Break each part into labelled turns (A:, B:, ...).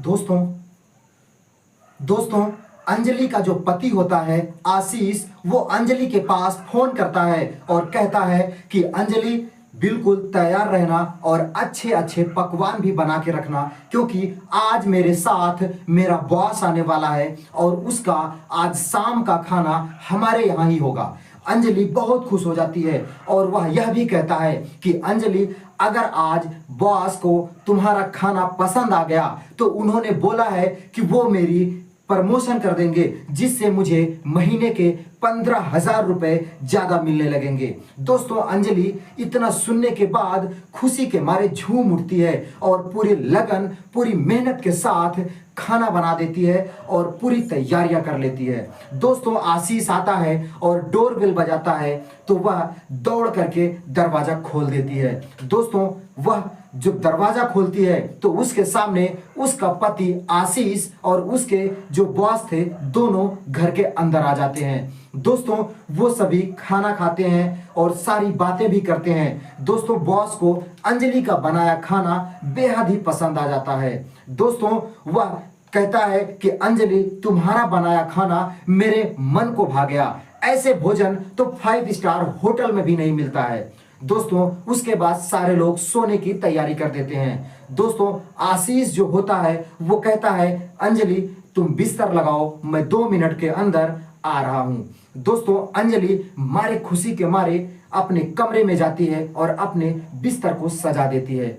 A: दोस्तों दोस्तों अंजलि का जो पति होता है आशीष, वो अंजलि के पास फोन करता है और कहता है कि अंजलि बिल्कुल तैयार रहना और अच्छे अच्छे पकवान भी बना के रखना, क्योंकि आज मेरे साथ मेरा बॉस आने वाला है और उसका आज शाम का खाना हमारे यहाँ ही होगा। अंजलि बहुत खुश हो जाती है और वह यह भी कहता है कि अंजलि, अगर आज बॉस को तुम्हारा खाना पसंद आ गया तो उन्होंने बोला है कि वो मेरी प्रमोशन कर देंगे, जिससे मुझे महीने के 15,000 रुपए ज्यादा मिलने लगेंगे। दोस्तों अंजलि इतना सुनने के बाद खुशी के मारे झूम उठती है और पूरी लगन पूरी मेहनत के साथ खाना बना देती है और पूरी तैयारियां कर लेती है। दोस्तों आशीष आता है और डोर बेल बजाता है तो वह दौड़ करके दरवाजा खोल देती है। दोस्तों वह जब दरवाजा खोलती है तो उसके सामने उसका पति आशीष और उसके जो बॉस थे दोनों घर के अंदर आ जाते हैं। दोस्तों वो सभी खाना खाते हैं और सारी बातें भी करते हैं। दोस्तों बॉस को अंजलि का बनाया खाना बेहद ही पसंद आ जाता है। दोस्तों वह कहता है कि अंजलि, तुम्हारा बनाया खाना मेरे मन को भा गया, ऐसे भोजन तो 5 स्टार होटल में भी नहीं मिलता है। दोस्तों उसके बाद सारे लोग सोने की तैयारी कर देते हैं। दोस्तों आशीष जो होता है वो कहता है, अंजलि तुम बिस्तर लगाओ, मैं 2 मिनट के अंदर आ रहा हूं। दोस्तों अंजलि मारे खुशी के मारे अपने कमरे में जाती है और अपने बिस्तर को सजा देती है।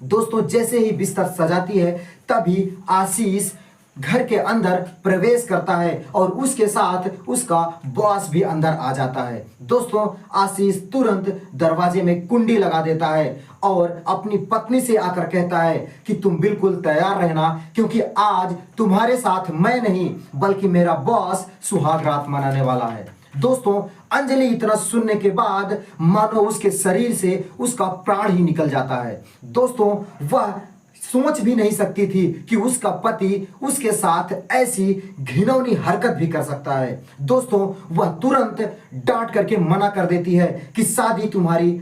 A: दोस्तों जैसे ही बिस्तर सजाती है तभी आशीष घर के अंदर प्रवेश करता है और उसके साथ उसका बॉस भी अंदर आ जाता है। दोस्तों आशीष तुरंत दरवाजे में कुंडी लगा देता है और अपनी पत्नी से आकर कहता है कि तुम बिल्कुल तैयार रहना, क्योंकि आज तुम्हारे साथ मैं नहीं बल्कि मेरा बॉस सुहाग रात मनाने वाला है। दोस्तों अंजलि इतना सुनने के बाद मानो उसके शरीर से उसका प्राण ही निकल जाता है। दोस्तों वह सोच भी नहीं सकती थी कि उसका पति उसके साथ ऐसी घिनौनी हरकत भी कर सकता है। दोस्तों वह तुरंत डांट करके मना कर देती है कि शादी तुम्हारी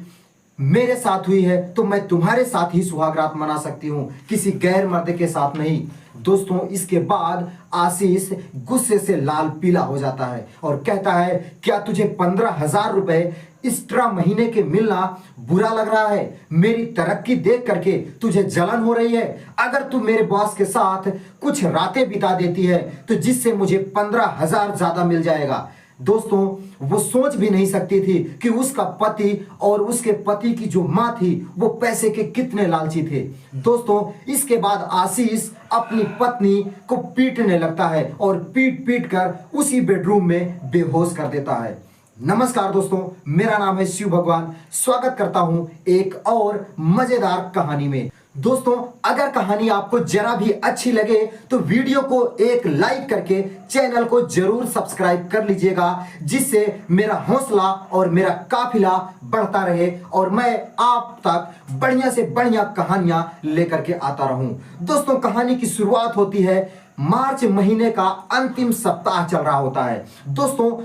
A: मेरे साथ हुई है तो मैं तुम्हारे साथ ही सुहाग रात मना सकती हूं, किसी गैर मर्द के साथ नहीं। दोस्तों इसके बाद आशीष गुस्से से लाल पीला हो जाता है और कहता है, क्या तुझे 15,000 रुपए एक्स्ट्रा महीने के मिलना बुरा लग रहा है? मेरी तरक्की देख करके तुझे जलन हो रही है? अगर तू मेरे बॉस के साथ कुछ रातें बिता देती है तो जिससे मुझे 15,000 ज्यादा मिल जाएगा। दोस्तों वो सोच भी नहीं सकती थी कि उसका पति और उसके पति की जो मां थी वो पैसे के कितने लालची थे। दोस्तों इसके बाद आशीष अपनी पत्नी को पीटने लगता है और पीट पीट कर उसी बेडरूम में बेहोश कर देता है। नमस्कार दोस्तों, मेरा नाम है शिव भगवान। स्वागत करता हूं एक और मजेदार कहानी में। दोस्तों अगर कहानी आपको जरा भी अच्छी लगे तो वीडियो को एक लाइक करके चैनल को जरूर सब्सक्राइब कर लीजिएगा, जिससे मेरा हौसला और मेरा काफिला बढ़ता रहे और मैं आप तक बढ़िया से बढ़िया कहानियां लेकर के आता रहूं। दोस्तों कहानी की शुरुआत होती है, मार्च महीने का अंतिम सप्ताह चल रहा होता है। दोस्तों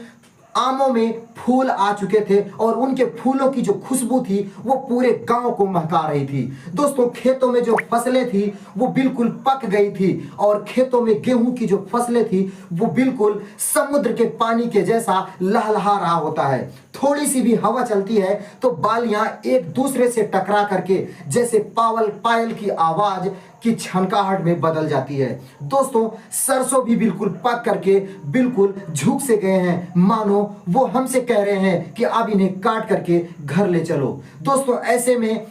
A: आमों में फूल आ चुके थे और उनके फूलों की जो खुशबू थी वो पूरे गांव को महका रही थी। दोस्तों खेतों में जो फसलें थी वो बिल्कुल पक गई थी और खेतों में गेहूं की जो फसलें थी वो बिल्कुल समुद्र के पानी के जैसा लहलहा रहा होता है। थोड़ी सी भी हवा चलती है तो बालियां एक दूसरे से टकरा करके जैसे पायल की आवाज की छनकाहट में बदल जाती है। दोस्तों सरसों भी बिल्कुल पक करके बिल्कुल झुक से गए हैं, मानो वो हमसे कह रहे हैं कि अब इन्हें काट करके घर ले चलो। दोस्तों ऐसे में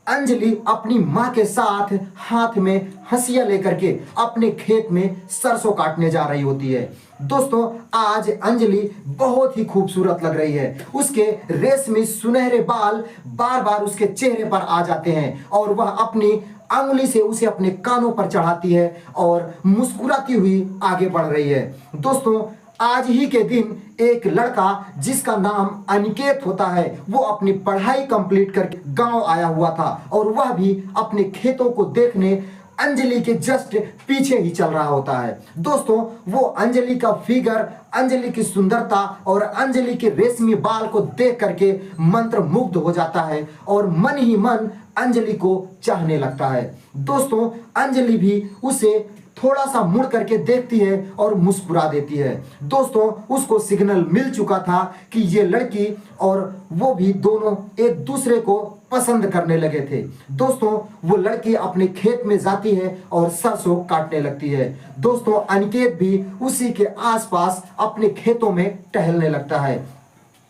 A: अंजलि अपनी मां के साथ हाथ में हंसिया लेकर के अपने खेत में सरसों काटने जा रही होती है। दोस्तों आज अंजलि बहुत ही खूबसूरत लग रही है। उसके रेशमी सुनहरे बाल बार बार उसके चेहरे पर आ जाते हैं और वह अपनी अंगुली से उसे अपने कानों पर चढ़ाती है और मुस्कुराती हुई आगे बढ़ रही है। दोस्तों आज ही के दिन एक लड़का जिसका नाम अनिकेत होता है वो अपनी पढ़ाई कंप्लीट करके गांव आया हुआ था और वह भी अपने खेतों को देखने अंजलि के जस्ट पीछे ही चल रहा होता है। दोस्तों वो अंजलि का फिगर, अंजलि की सुंदरता और अंजलि के रेशमी बाल को देख करके मंत्र मुग्ध हो जाता है और मन ही मन अंजलि को चाहने लगता है। दोस्तों अंजलि भी उसे थोड़ा सा मुड़ करके देखती है और मुस्कुरा देती है। दोस्तों उसको सिग्नल मिल चुका था कि ये लड़की और वो भी दोनों एक दूसरे को पसंद करने लगे थे। दोस्तों वो लड़की अपने खेत में जाती है और सरसों काटने लगती है। दोस्तों अनिकेत भी उसी के आसपास अपने खेतों में टहलने लगता है।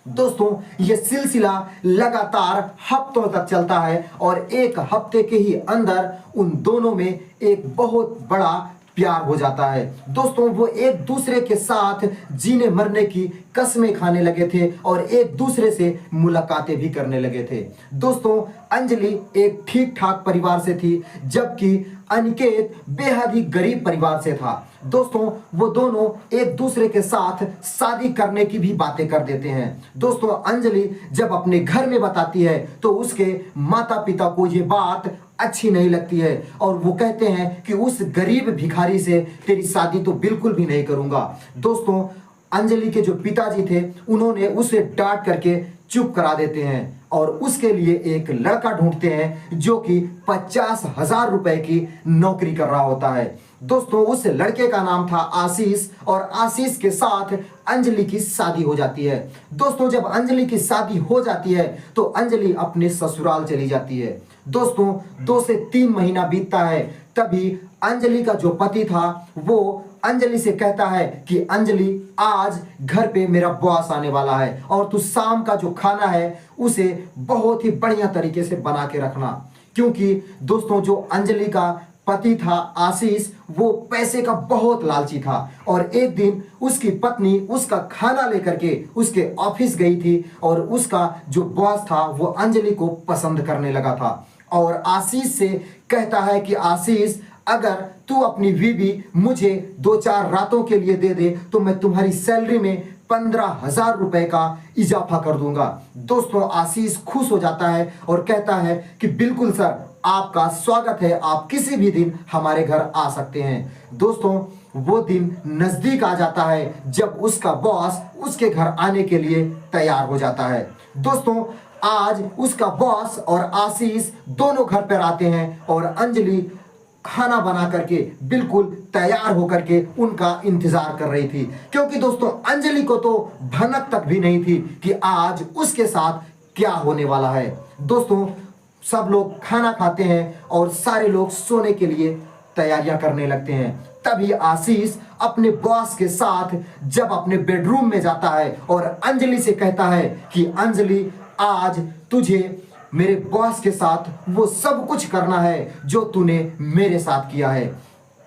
A: दोस्तों ये सिलसिला लगातार हफ्तों तक चलता है और एक हफ्ते के ही अंदर उन दोनों में एक बहुत बड़ा प्यार हो जाता है। दोस्तों वो एक दूसरे के साथ जीने मरने की कसमें खाने लगे थे और एक दूसरे से मुलाकातें भी करने लगे थे। दोस्तों अंजलि एक ठीक ठाक परिवार से थी, जबकि अनिकेत बेहद ही गरीब परिवार से था। दोस्तों वो दोनों एक दूसरे के साथ शादी करने की भी बातें कर देते हैं। दोस्तों अंजलि जब अपने घर में बताती है तो उसके माता पिता को ये बात अच्छी नहीं लगती है और वो कहते हैं कि उस गरीब भिखारी से तेरी शादी तो बिल्कुल भी नहीं करूंगा। दोस्तों अंजलि के जो पिताजी थे उन्होंने उसे डांट करके चुप करा देते हैं और उसके लिए एक लड़का ढूंढते हैं जो कि 50,000 रुपए की नौकरी कर रहा होता है। दोस्तों उस लड़के का नाम था आशीष और आशीष के साथ अंजलि की शादी हो जाती है। दोस्तों जब अंजलि की शादी हो जाती है तो अंजलि अपने ससुराल चली जाती है। दोस्तों 2 से 3 महीना बीतता है, तभी अंजलि का जो पति था वो अंजलि से कहता है कि अंजलि आज घर पे मेरा बॉस आने वाला है और तू शाम का जो खाना है उसे बहुत ही बढ़िया तरीके से बना के रखना। क्योंकि दोस्तों जो अंजलि का पति था आशीष वो पैसे का बहुत लालची था और एक दिन उसकी पत्नी उसका खाना लेकर के उसके ऑफिस गई थी और उसका जो बॉस था वो अंजलि को पसंद करने लगा था और आशीष से कहता है कि आशीष अगर तू अपनी बीवी मुझे 2-4 रातों के लिए दे दे तो मैं तुम्हारी सैलरी में 15,000 रुपए का इजाफा कर दूंगा। दोस्तों आशीष खुश हो जाता है और कहता है कि बिल्कुल सर, आपका स्वागत है, आप किसी भी दिन हमारे घर आ सकते हैं। दोस्तों वो दिन नजदीक आ जाता है जब उसका बॉस उसके घर आने के लिए तैयार हो जाता है। दोस्तों आज उसका बॉस और आशीष दोनों घर पर आते हैं और अंजलि खाना बना करके बिल्कुल तैयार होकर के उनका इंतजार कर रही थी, क्योंकि दोस्तों अंजलि को तो भनक तक भी नहीं थी कि आज उसके साथ क्या होने वाला है। दोस्तों सब लोग खाना खाते हैं और सारे लोग सोने के लिए तैयारियां करने लगते हैं। तभी आशीष अपने बॉस के साथ जब अपने बेडरूम में जाता है और अंजलि से कहता है कि अंजलि आज तुझे मेरे बॉस के साथ वो सब कुछ करना है जो तूने मेरे साथ किया है,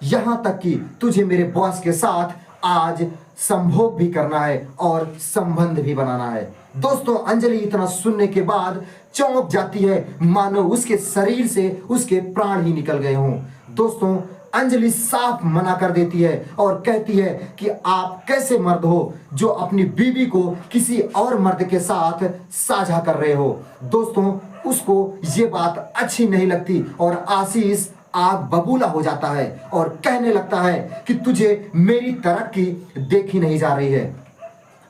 A: यहां तक कि तुझे मेरे बॉस के साथ आज संभोग भी करना है और संबंध भी बनाना है। दोस्तों अंजलि इतना सुनने के बाद चौंक जाती है मानो उसके शरीर से उसके प्राण ही निकल गए हों। दोस्तों अंजलि साफ मना कर देती है और कहती है कि आप कैसे मर्द हो जो अपनी बीवी को किसी और मर्द के साथ साझा कर रहे हो। दोस्तों उसको ये बात अच्छी नहीं लगती और आशीष आग बबूला हो जाता है और कहने लगता है कि तुझे मेरी तरक्की देखी नहीं जा रही है।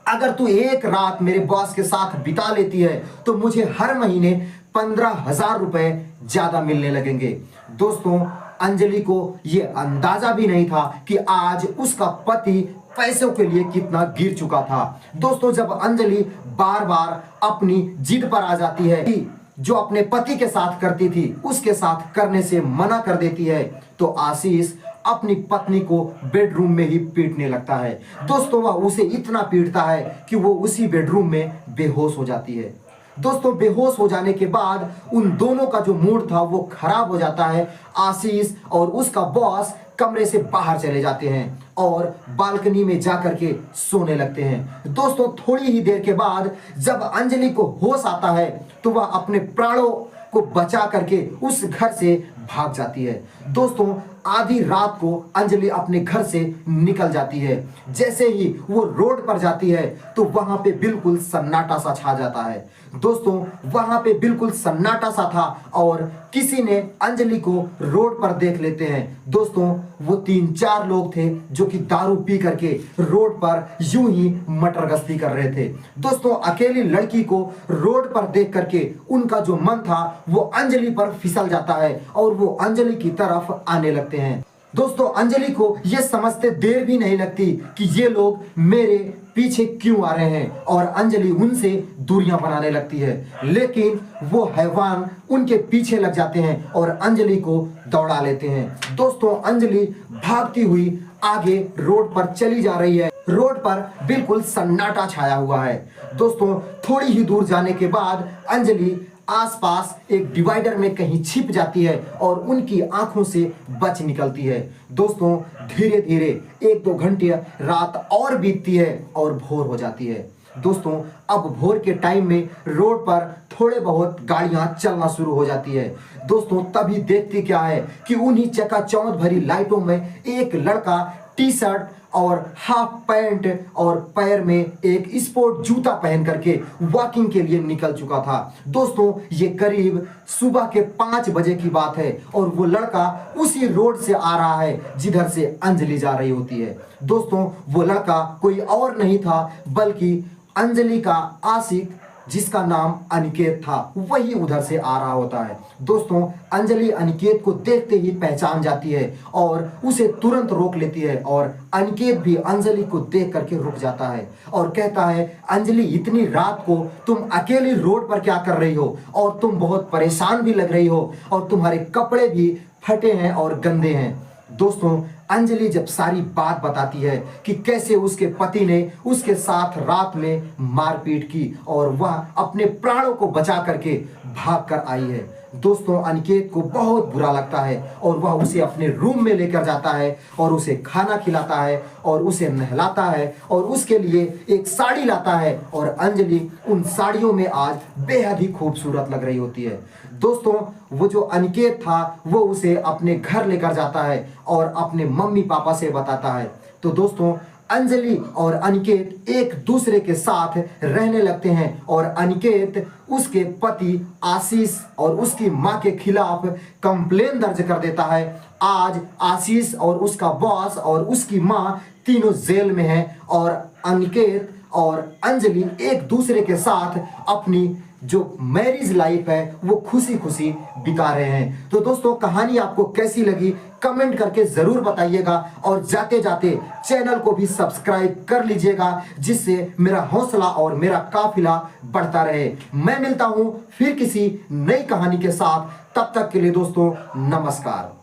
A: अगर तू एक रात मेरे बॉस के साथ बिता लेती है तो मुझे हर महीने 15,000 रुपए ज्यादा मिलने लगेंगे। दोस्तों अंजलि को यह अंदाजा भी नहीं था कि आज उसका पति पैसों के लिए कितना गिर चुका था। दोस्तों जब अंजलि बार बार अपनी जिद पर आ जाती है कि जो अपने पति के साथ करती थी उसके साथ करने से मना कर देती है तो आशीष अपनी पत्नी को बेडरूम में ही पीटने लगता है। दोस्तों वह उसे इतना पीटता है कि वो उसी बेडरूम में बेहोश हो जाती है। दोस्तों बेहोश हो जाने के बाद उन दोनों का जो मूड था वो खराब हो जाता है। आशीष और उसका बॉस कमरे से बाहर चले जाते हैं और बालकनी में जाकर के सोने लगते हैं। दोस्तों थोड़ी ही देर के बाद जब अंजलि को होश आता है तो वह अपने प्राणों को बचा करके उस घर से भाग जाती है। दोस्तों आधी रात को अंजलि अपने घर से निकल जाती है। जैसे ही वो रोड पर जाती है तो वहां पे बिल्कुल सन्नाटा सा छा जाता है। दोस्तों वहां पे बिल्कुल सन्नाटा सा था और किसी ने अंजलि को रोड पर देख लेते हैं। दोस्तों वो 3-4 लोग थे जो कि दारू पी करके रोड पर यूं ही मटर गश्ती कर रहे थे। दोस्तों अकेली लड़की को रोड पर देख करके उनका जो मन था वो अंजलि पर फिसल जाता है और वो अंजलि की तरफ आने लगते हैं। दोस्तों अंजलि को यह समझते देर भी नहीं लगती कि ये लोग मेरे पीछे क्यों आ रहे हैं और अंजलि उनसे दूरियां बनाने लगती है, लेकिन वो हैवान उनके पीछे लग जाते हैं और अंजलि को दौड़ा लेते हैं। दोस्तों अंजलि भागती हुई आगे रोड पर चली जा रही है। रोड पर बिल्कुल सन्नाटा छाया हुआ है। दोस्तों थोड़ी ही दूर जाने के बाद अंजलि आसपास एक डिवाइडर में कहीं छिप जाती है और उनकी आंखों से बच निकलती है। दोस्तों धीरे धीरे 1-2 घंटे रात और बीतती है और भोर हो जाती है। दोस्तों अब भोर के टाइम में रोड पर थोड़े बहुत गाड़ियां चलना शुरू हो जाती है। दोस्तों तभी देखती क्या है कि उन्हीं चकाचौंध भरी लाइटों में एक लड़का टी शर्ट और हाफ पैंट और पैर में एक स्पोर्ट जूता पहन करके वॉकिंग के लिए निकल चुका था। दोस्तों ये करीब सुबह के 5 बजे की बात है और वो लड़का उसी रोड से आ रहा है जिधर से अंजलि जा रही होती है। दोस्तों वो लड़का कोई और नहीं था बल्कि अंजलि का आशिक जिसका नाम अनिकेत था, वही उधर से आ रहा होता है। दोस्तों अंजलि अनिकेत को देखते ही पहचान जाती है और उसे तुरंत रोक लेती है और अनिकेत भी अंजलि को देख करके रुक जाता है और कहता है अंजलि इतनी रात को तुम अकेली रोड पर क्या कर रही हो और तुम बहुत परेशान भी लग रही हो और तुम्हारे कपड़े भी फटे हैं और गंदे हैं। दोस्तों अंजलि जब सारी बात बताती है कि कैसे उसके पति ने उसके साथ रात में मारपीट की और वह अपने प्राणों को बचा करके भाग कर आई है। दोस्तों अनिकेत को बहुत बुरा लगता है और वह उसे अपने रूम में लेकर जाता है और उसे खाना खिलाता है और उसे नहलाता है और उसके लिए एक साड़ी लाता है और अंजलि उन साड़ियों में आज बेहद ही खूबसूरत लग रही होती है। दोस्तों वो जो अनिकेत था वो उसे अपने घर लेकर जाता है और अपने मम्मी पापा से बताता है। तो दोस्तों अंजलि और अनिकेत एक दूसरे के साथ रहने लगते हैं और अनिकेत उसके पति आशीष और उसकी मां के खिलाफ कंप्लेन दर्ज कर देता है। आज आशीष और उसका बॉस और उसकी मां तीनों जेल में हैं और अनिकेत और अंजलि एक दूसरे के साथ अपनी जो मैरिज लाइफ है वो खुशी खुशी बिता रहे हैं। तो दोस्तों कहानी आपको कैसी लगी कमेंट करके जरूर बताइएगा और जाते जाते चैनल को भी सब्सक्राइब कर लीजिएगा जिससे मेरा हौसला और मेरा काफिला बढ़ता रहे। मैं मिलता हूं फिर किसी नई कहानी के साथ, तब तक के लिए दोस्तों नमस्कार।